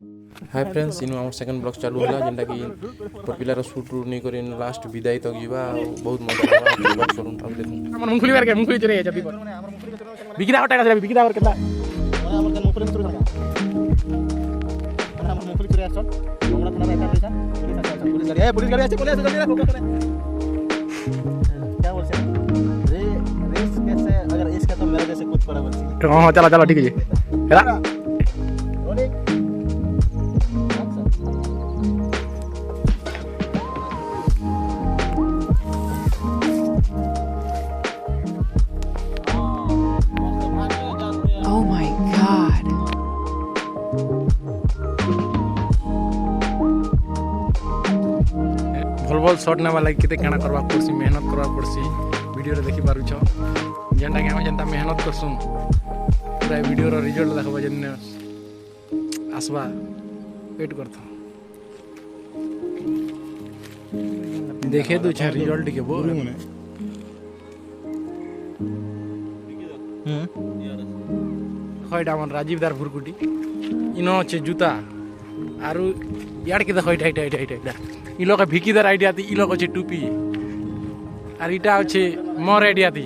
Hi friends इन आम second blog चालू होला जेंटा कि पिलार शूट रूट नहीं करी लास्ट विदाई तक जीवा बहुत मजा आवा बात करूं अब देखूं हमर मुंगफली बार के मुंगफली चले जाती पर बिकिदा हटा का बिकिदा और केता हमर के मुंगफली चुरी करका हमर मुंगफली चुरी आछन हमरा थाना एका पैसा पुलिस गाड़ी आछे पुलिस जल्दी रखो क्या बोल से रेस कैसे अगर इसका तो मेरे जैसे कुछ पड़ा बोलती हां चला चला ठीक है जी हेला Oh my god. भल भल शॉट नेवा लागी केते काना करबा पड़सी मेहनत करबा पड़सी वीडियो रे देखि पारु छ जेंटा के हम जेंता मेहनत करसुन पूरा वीडियो रो रिजल्ट देखबा जेने आसबा वेट करथो देखे दु छ रिजल्ट के बो खैटा मन राजीव दार भुरकुटी इनो छे जूता आरु यार के देखो इटा इलो का भिकीदार आइडिया थी इलो को छे टूपी आर इटा छे मोर आइडिया थी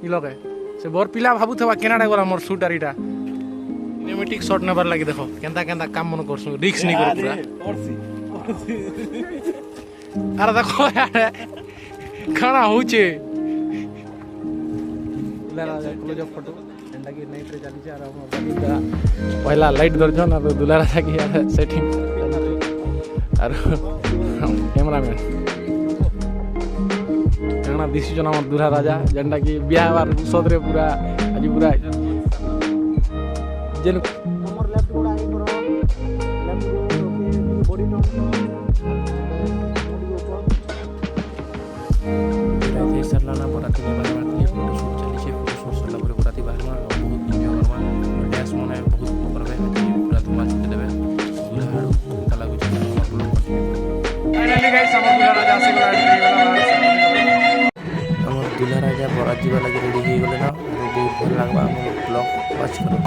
इलो के से बोर पिला भाबु थवा केनाडा गला मोर शूट आर इटा सिनेमैटिक शॉट नेबर लागी देखो केंता केंता काम मन करसु रिस्क नहीं कर पूरा अरे देखो यार खाना होचे दुलारा क्लोज अप फोटो एंडा की नाइट रे चली आ रहा हूं पहला लाइट दर्जन और दुलारा था कि यार सेटिंग और कैमरामैन काना डिसीजन हमर दुल्हा राजा जेंडा की बियाह बार सदरे पूरा आज पूरा जेन हमर लेफ्ट गोड़ा आई करो लेफ्ट बॉडी राइट सर लाना पड़ा के बारे में फोटो शूट चली छे फोटो शूट सरला पूरे पूरा बाहर में बहुत एंजॉय करवा डैश मने बहुत करबे पूरा तुम बात देबे दुल्हा तला कुछ फाइनली गाइस हमर दुल्हा राजा से हमर दुल्हा राजा बरात जीवा लगे रेडी हो गेले ना बहुत भल लागबा हमर ब्लॉग वाच करो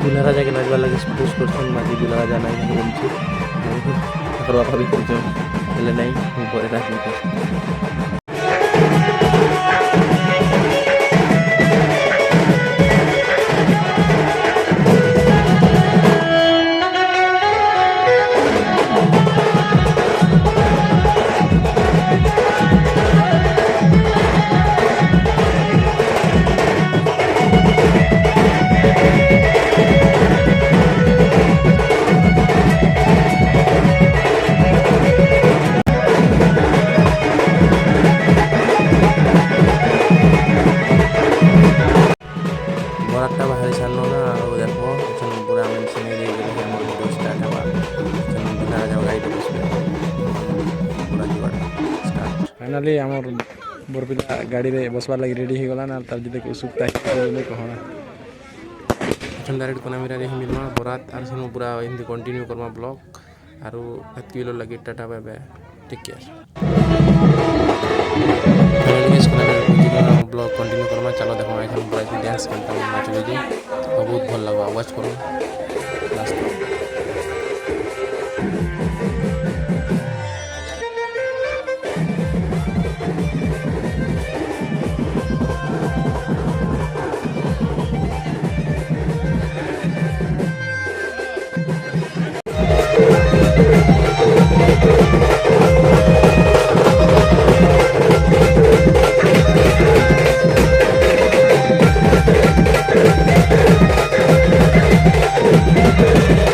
दुल्हा राजा के नाचवा लगे पुश करछन बाकी दुल्हा राजा नहीं बोलछे करवा भाभी करछन हेले नहीं ऊपर राजी बरातटा बाहर सानो ना और देखो चल पूरा में सीनरी के हमर वीडियो स्टार्ट हुआ चल दुल्हा राजा गाड़ी पे बसबे पूरा जुगाड़ स्टार्ट फाइनली हमर बोरपिला गाड़ी रे बसवा लगी रेडी हो गला ना तब जते के सुक्ता है कहना चल डायरेक्ट कोना मेरा रे मिलमा बरात आर सुनो पूरा हिंदी कंटिन्यू करमा ब्लॉग आरो 7 किलो लगे tata bye bye take care blog continue करमा चलो देखो हम पूरा डांस करता हूं नाच बजे बहुत भल लगा वाच करो last We'll be right back.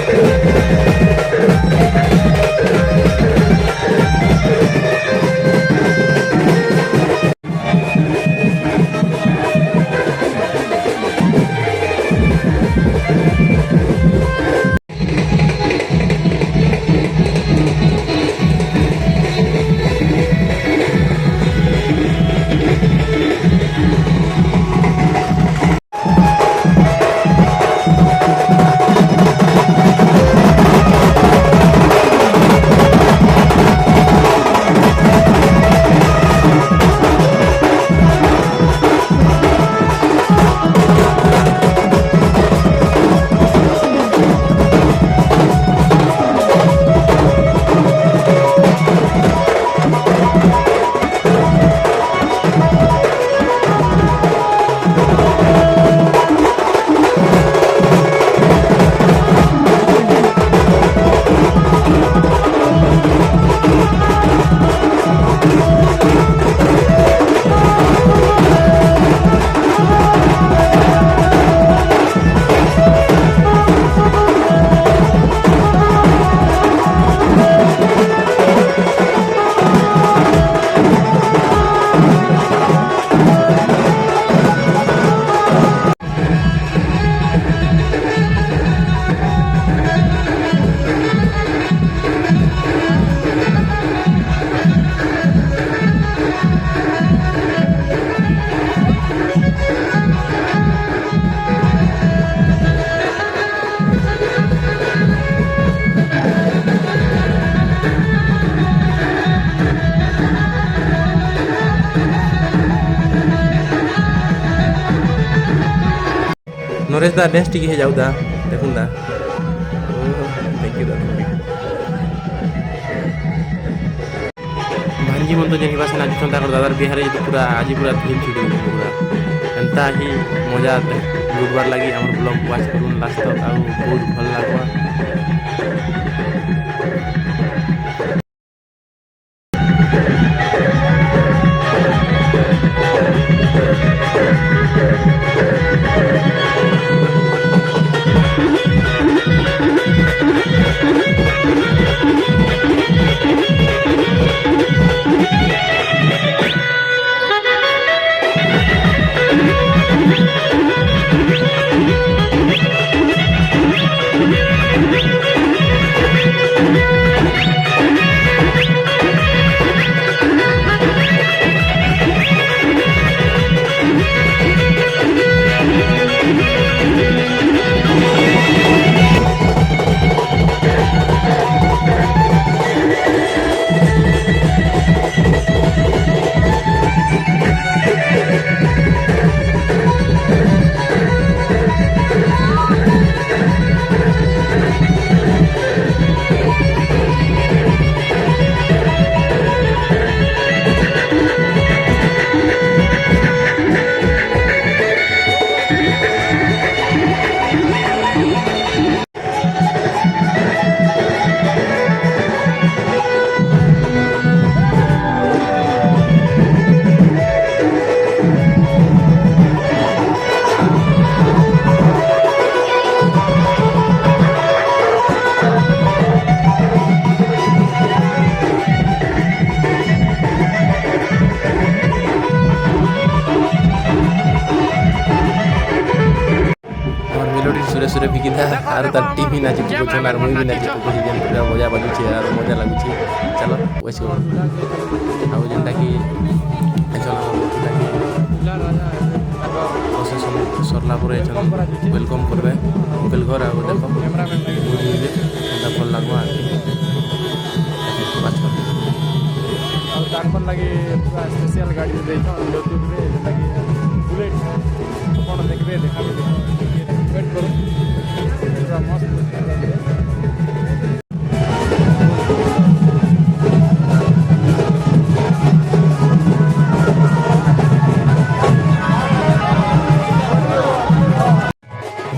Naresh दा डेस्ट टिके जाऊ दा देखुन दा थैंक यू दा भांजी मन तो जेनिबा से नाचुछन ताकर दादार बिहार जे पूरा आज पूरा धूम छुटी पूरा एंता ही मजा लुटबार लगी हमर ब्लॉग वाच करून लास्ट तक आ बहुत भल लागवा सुरे सुरे फिकिदा आर तार टीवी नाची पकोछन आर मुई भी नाची पकोछि जेन पूरा मजा बाजुछि आर मजा लागुछि चलो वैसे आउ जेनटा कि चलो प्रोसेसन सरला परे चलो वेलकम करबे मोबाइल घर आ देखो कैमरामैन लागि एंता भल लागवा पाँच और तारपर लागि पूरा स्पेशल गाड़ी दे छ यूट्यूब रे जेनटा कि बुलेट कोन देखबे देखाबे वेट करो पूरा मस्त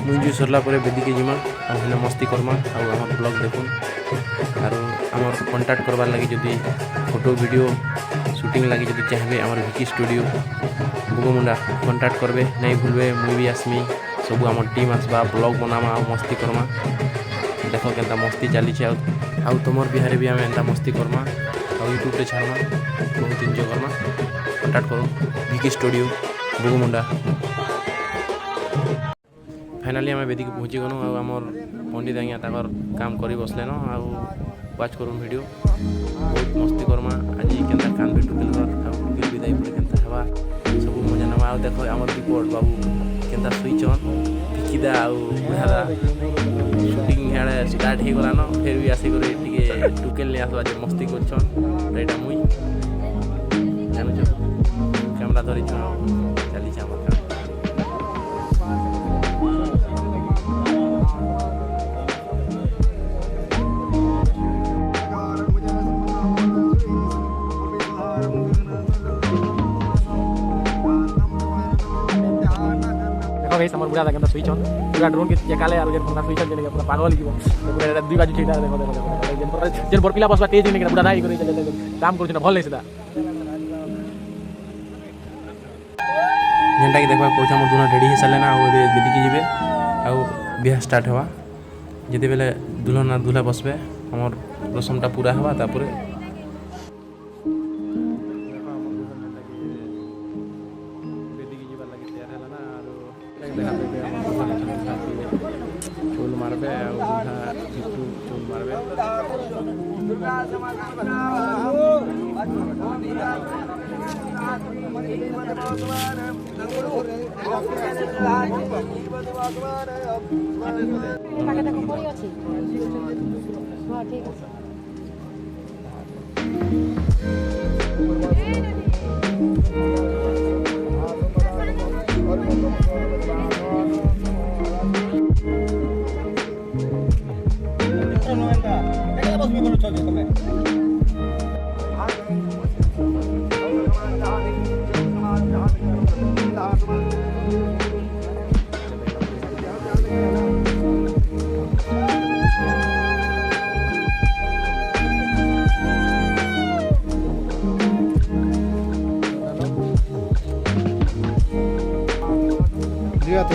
मुंजी सरला परे बेदी के जिमा आ मस्ती करमा आ हमर ब्लॉग देखुन आर हमर कांटेक्ट करबार लागि जदी फोटो वीडियो शूटिंग लागि जदी चाहबे हमर विकी स्टूडियो बुगमुंडा कांटेक्ट करबे नहीं भूलबे मुई भी आसमी सब आम टीम आसबा ब्लॉग बनामा आ मस्ती करमा देख के मस्ती चली आ तुम बिहार भी आम एंता मस्ती करमा आ यूट्यूब रे छाड़मा बहुत एंजॉय करमा कांटेक्ट करो विकी स्टूडियो बुगमुंडा फाइनाली आम बेदी पहुँची गलु आमर पंडित आज्ञा तक काम कर बसलेन आ वाच करूँ वीडियो बहुत मस्ती करमा आज केन्ता कान भी टुकेल घर टुकेल विदाई पड़े केन्ता हवा सब मजा नवा आ देख आमर रिपोर्ट बाबू केन्ता सुईचन भिकिदा आ बुढ़ादा शूटिंग हेड़े स्टार्ट हो गलान फिर भी आसिक टुकेल नहीं आसवा मस्ती कर एटा मुई जानुच कैमरा धरी चली आम गाइस हमर बुढ़ा केनता सुई छन पूरा ड्रोन के चेकाले आरो जेन पंखा सुई छन जेने पूरा पागल जीव पूरा दुई बाजू ठेटा देखो देखो जेन बरपिला बसबा तेज नहीं बुढ़ा दाई करे काम कर छ भल नहीं सेदा जेनटा कि देखबा पहुंचा मोर दुना रेडी हे साले ना आ बेदी के जिबे आ बियाह स्टार्ट हवा जेते बेले दुल्हन आ दूल्हा बसबे हमर रसमटा पूरा हवा तापरे चोल मारबे चोल मारबे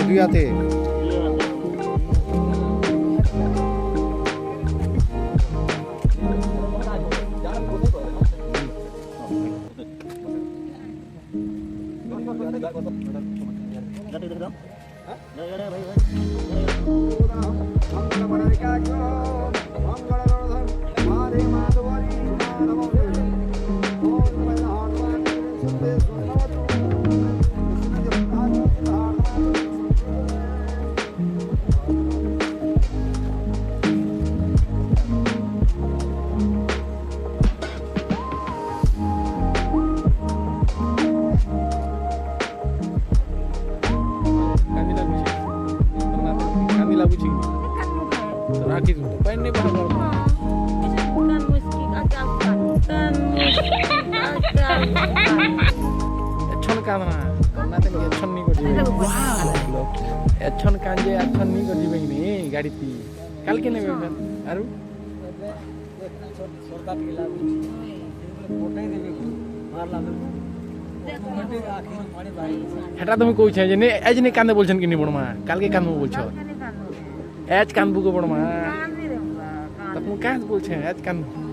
দুই হাতে কান্দি লাগুଛି ତ ରାଖିଛୁ ତ ପାଣି ନେଇ ବାହାର Bukan musik agak bukan ଏଛନ୍ କାନ୍ଦନା ନାତେ ଏଛନ୍ ନି କରି ଏଛନ୍ କାନ୍ଦେ ଏଛନ୍ ନି କରି ଯିବେ କି ନି ଗାଡ଼ି ତି କାଲ କେ ନେବେ ଆରୁ হেটা তুমি কইছ যে নে আজ নে কান্দে বলছেন কি নি বড় মা কালকে কান্দবো বলছো আজ কান্দবো গো বড় মা তুমি কাজ বলছেন আজ কান্দবো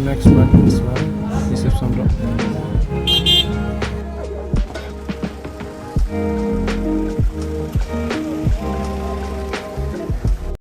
Next one, this one, reception room.